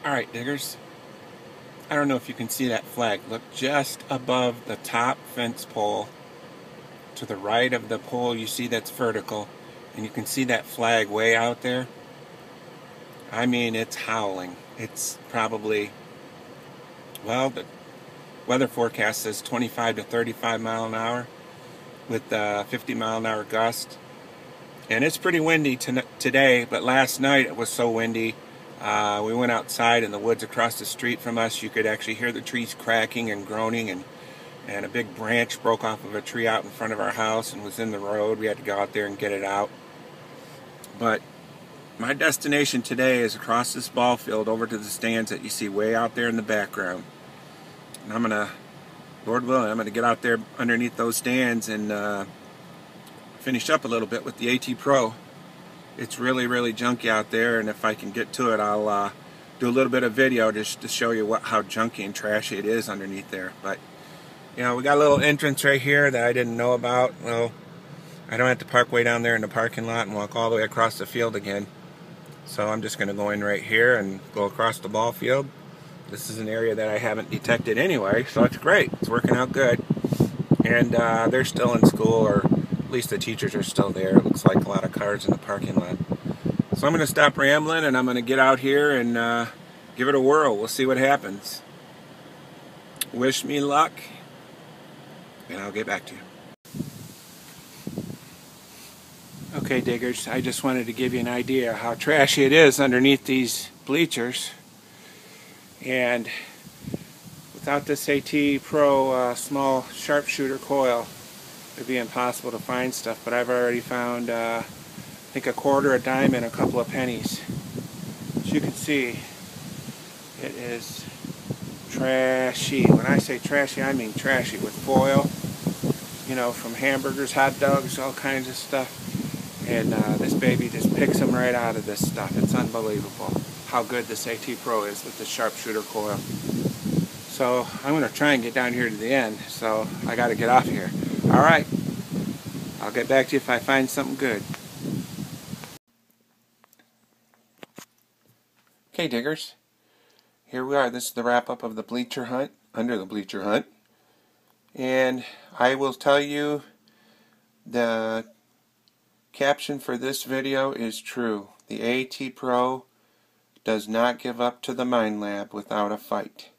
Alright, diggers. I don't know if you can see that flag. Look just above the top fence pole to the right of the pole. You see that's vertical. And you can see that flag way out there. I mean, it's howling. It's probably, well, the weather forecast says 25 to 35 mile an hour with 50 mile an hour gust. And it's pretty windy today, but last night it was so windy. We went outside in the woods across the street from us. You could actually hear the trees cracking and groaning, and a big branch broke off of a tree out in front of our house and was in the road. We had to go out there and get it out. But my destination today is across this ball field over to the stands that you see way out there in the background. And I'm gonna, Lord willing, I'm gonna get out there underneath those stands and finish up a little bit with the ATpro. It's really junky out there, and if I can get to it, I'll do a little bit of video just to show you how junky and trashy it is underneath there. But you know, we got a little entrance right here that I didn't know about. Well, I don't have to park way down there in the parking lot and walk all the way across the field again. So I'm just going to go in right here and go across the ball field. This is an area that I haven't detected anyway, so it's great. It's working out good. And they're still in school, or at least the teachers are still there. It looks like a lot of cars in the parking lot. So I'm going to stop rambling and I'm going to get out here and give it a whirl. We'll see what happens. Wish me luck, and I'll get back to you. Okay, diggers, I just wanted to give you an idea how trashy it is underneath these bleachers. And without this ATpro small sharpshooter coil, it'd be impossible to find stuff. But I've already found, I think, a quarter, a dime, and a couple of pennies. As you can see, it is trashy. When I say trashy, I mean trashy, with foil, you know, from hamburgers, hot dogs, all kinds of stuff. And this baby just picks them right out of this stuff. It's unbelievable how good this ATpro is with the sharpshooter coil. So I'm going to try and get down here to the end, so I got to get off here. Alright, I'll get back to you if I find something good. Okay, diggers, here we are. This is the wrap-up of the bleacher hunt, under the bleacher hunt. And I will tell you, the caption for this video is true. The ATpro does not give up to the Minelab without a fight.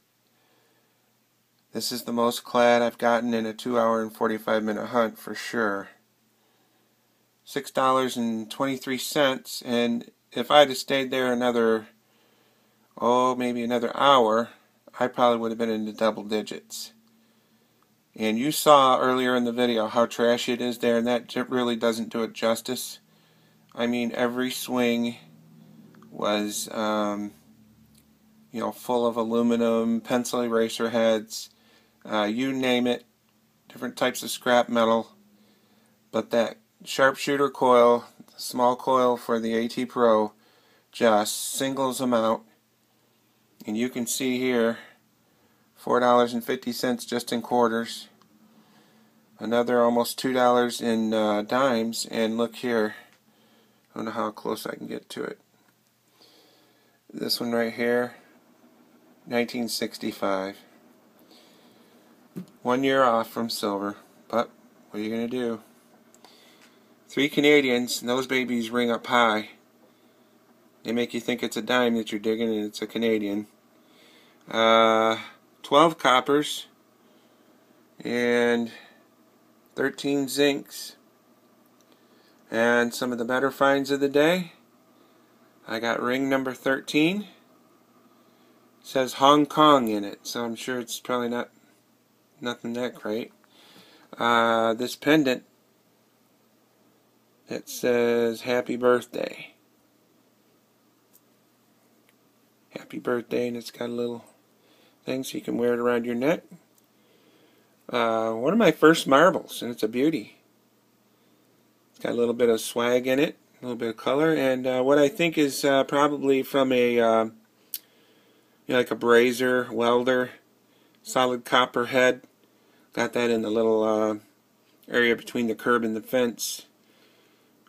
This is the most clad I've gotten in a 2-hour and 45-minute hunt for sure. $6.23, and if I'd have stayed there another, maybe another hour, I probably would have been in the double digits. And you saw earlier in the video how trashy it is there, and that really doesn't do it justice. I mean, every swing was, you know, full of aluminum, pencil eraser heads, you name it, different types of scrap metal. But that sharpshooter coil, the small coil for the ATpro, just singles them out. And you can see here, $4.50 just in quarters, another almost $2 in dimes, and look here, I don't know how close I can get to it. This one right here, 1965. 1 year off from silver, but what are you going to do? 3 Canadians, and those babies ring up high. They make you think it's a dime that you're digging, and it's a Canadian. 12 coppers and 13 zincs. And some of the better finds of the day, I got ring number 13. It says Hong Kong in it, so I'm sure it's probably nothing that great. This pendant, it says happy birthday. Happy birthday, and it's got a little thing so you can wear it around your neck. One of my first marbles, and it's a beauty. It's got a little bit of swag in it, a little bit of color, and what I think is probably from a, you know, like a brazier, welder, solid copper head. Got that in the little area between the curb and the fence.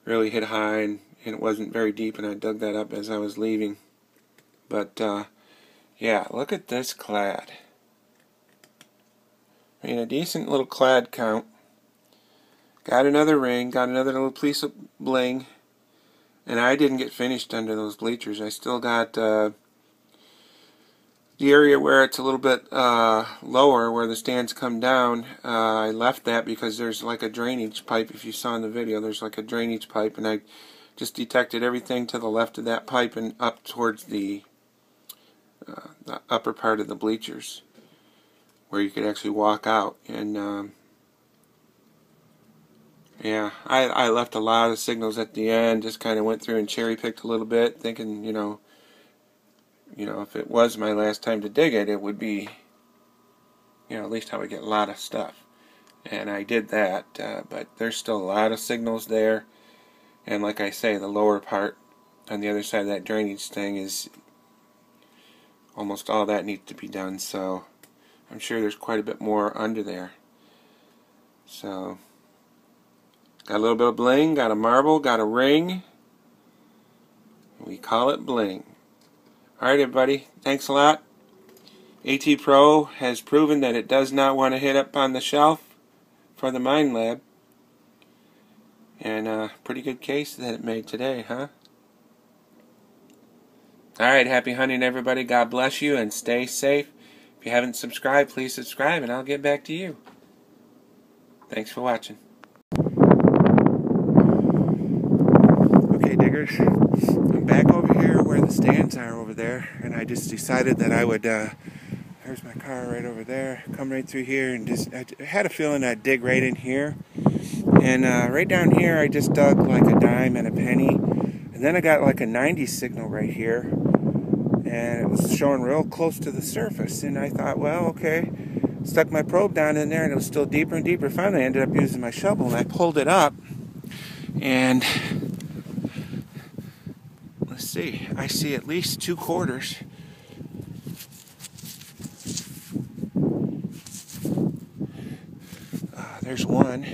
Really hit high, and it wasn't very deep, and I dug that up as I was leaving. But Yeah, look at this clad. I mean, a decent little clad count. Got another ring, got another little piece of bling, and I didn't get finished under those bleachers. I still got the area where it's a little bit lower, where the stands come down. I left that because there's like a drainage pipe. If you saw in the video, there's like a drainage pipe, and I just detected everything to the left of that pipe and up towards the upper part of the bleachers, where you could actually walk out. And yeah, I left a lot of signals at the end, just kind of went through and cherry picked a little bit, thinking, you know, if it was my last time to dig it, it would be, at least I would get a lot of stuff. And I did that, but there's still a lot of signals there. And like I say, the lower part on the other side of that drainage thing is almost all that needs to be done. So I'm sure there's quite a bit more under there. So got a little bit of bling, got a marble, got a ring. We call it bling. Alright everybody, thanks a lot. ATpro has proven that it does not want to hit up on the shelf for the Minelab. And pretty good case that it made today, huh? Alright, happy hunting everybody. God bless you and stay safe. If you haven't subscribed, please subscribe and I'll get back to you. Thanks for watching. Okay, diggers. I'm back over here where the stands are over there, and I just decided that I would, there's my car right over there, come right through here, and just, I had a feeling I'd dig right in here. And right down here I just dug like a dime and a penny, and then I got like a 90 signal right here, and it was showing real close to the surface, and I thought, well, okay, stuck my probe down in there and it was still deeper and deeper. Finally I ended up using my shovel and I pulled it up, and let's see, I see at least 2/4. There's one.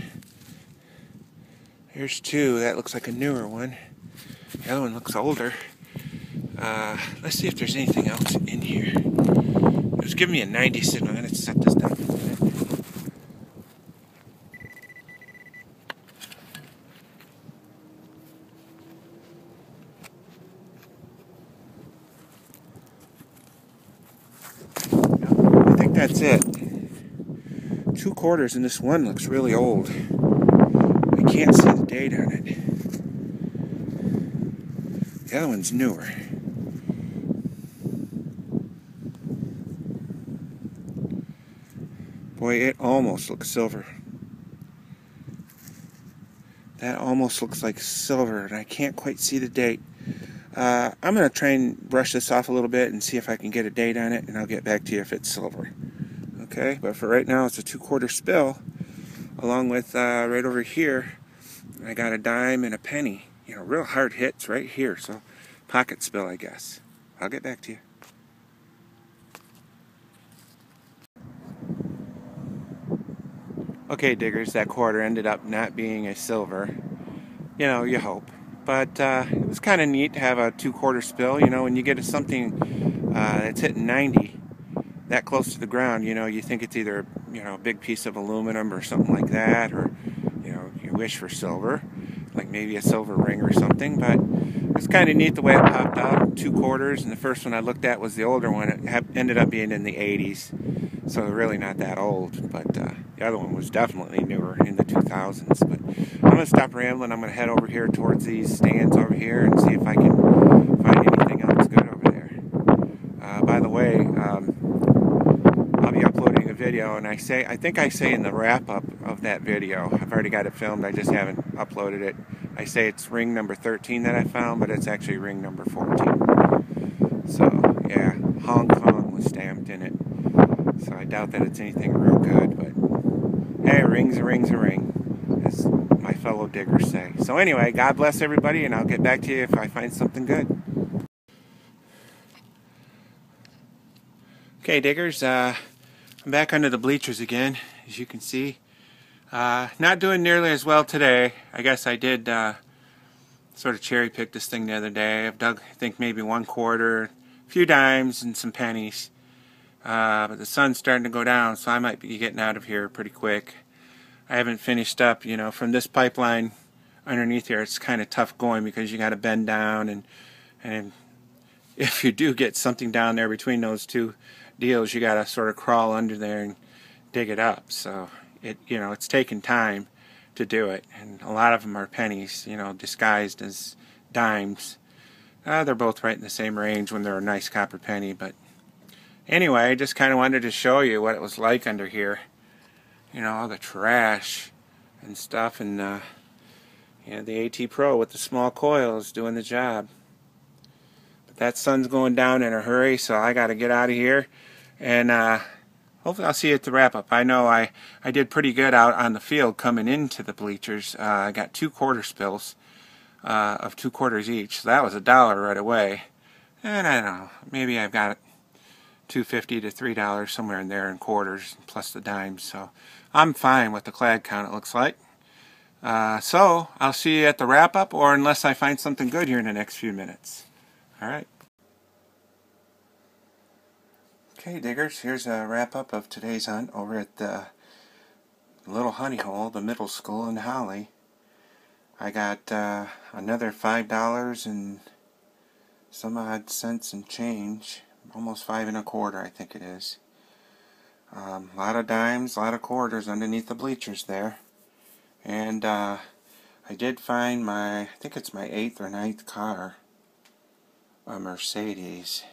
Here's two. That looks like a newer one. The other one looks older. Let's see if there's anything else in here. It was giving me a 90 signal. I'm going to set this down for a minute. I think that's it. 2/4, and this one looks really old. I can't see the date on it. The other one's newer. Boy, it almost looks silver. That almost looks like silver, and I can't quite see the date. I'm going to try and brush this off a little bit and see if I can get a date on it, and I'll get back to you if it's silver. Okay, but for right now, it's a 2/4 spill, along with right over here, I got a dime and a penny. Real hard hits right here, so pocket spill, I guess. I'll get back to you. Okay, diggers, that quarter ended up not being a silver. You hope. But it was kind of neat to have a 2/4 spill. When you get something that's hitting 90, that close to the ground, you think it's either, a big piece of aluminum or something like that, or, you wish for silver, like maybe a silver ring or something. But it's kind of neat the way it popped out, 2/4, and the first one I looked at was the older one. It ended up being in the 80s, so really not that old, but the other one was definitely newer, in the 2000s. But I'm going to stop rambling. I'm going to head over here towards these stands over here and see if I can find anything else good over there. By the way, I'll be uploading a video, and I think I say in the wrap-up of that video, I've already got it filmed, I just haven't uploaded it. I say it's ring number 13 that I found, but it's actually ring number 14. So, yeah, Hong Kong was stamped in it. So I doubt that it's anything real good, but hey, a ring's a ring's a ring, as my fellow diggers say. So anyway, God bless everybody, and I'll get back to you if I find something good. Okay, diggers, I'm back under the bleachers again, as you can see. Not doing nearly as well today. I guess I did sort of cherry pick this thing the other day. I've dug, I think, maybe 1/4, a few dimes and some pennies. But the sun's starting to go down, so I might be getting out of here pretty quick. I haven't finished up, you know, from this pipeline underneath here. It's kind of tough going because you got to bend down, and if you do get something down there between those two deals, you got to sort of crawl under there and dig it up. So you know, it's taking time to do it, and a lot of them are pennies, you know, disguised as dimes. They're both right in the same range when they're a nice copper penny. But anyway, I just kind of wanted to show you what it was like under here. You know, all the trash and stuff, and you know, the ATpro with the small coil is doing the job. But that sun's going down in a hurry, so I got to get out of here, and hopefully I'll see you at the wrap-up. I know I did pretty good out on the field coming into the bleachers. I got 2 quarter spills of 2 quarters each, so that was $1 right away. And I don't know, maybe I've got $2.50 to $3 somewhere in there in quarters plus the dimes, so I'm fine with the clad count, it looks like. So I'll see you at the wrap-up, or unless I find something good here in the next few minutes. Alright. Okay, diggers, here's a wrap-up of today's hunt over at the Little Honey Hole, the middle school in Holly. I got another $5 and some odd cents and change, almost 5 1/4, I think it is. A lot of dimes, a lot of quarters underneath the bleachers there. And I did find I think it's my 8th or 9th car, a Mercedes.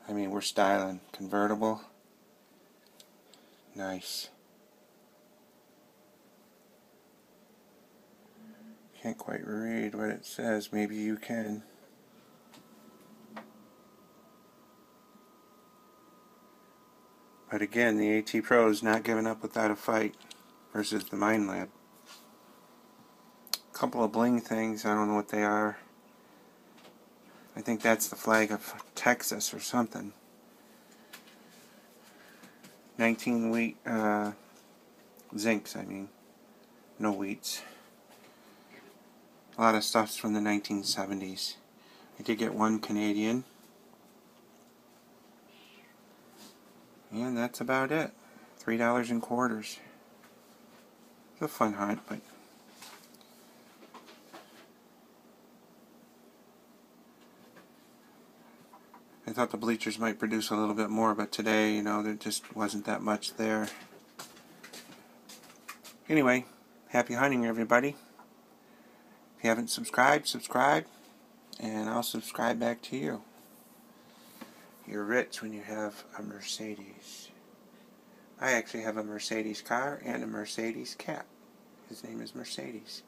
I mean, we're styling. Convertible. Nice. Can't quite read what it says. Maybe you can. But again, the ATpro is not giving up without a fight versus the Minelab. A couple of bling things. I don't know what they are. I think that's the flag of Texas or something. 19 wheat zincs, I mean. No wheats. A lot of stuff's from the 1970s. I did get 1 Canadian. And that's about it. $3 in quarters. It's a fun hunt, but I thought the bleachers might produce a little bit more, but today, you know, there just wasn't that much there. Anyway, happy hunting, everybody. If you haven't subscribed, subscribe, and I'll subscribe back to you. You're rich when you have a Mercedes. I actually have a Mercedes car and a Mercedes cat. His name is Mercedes.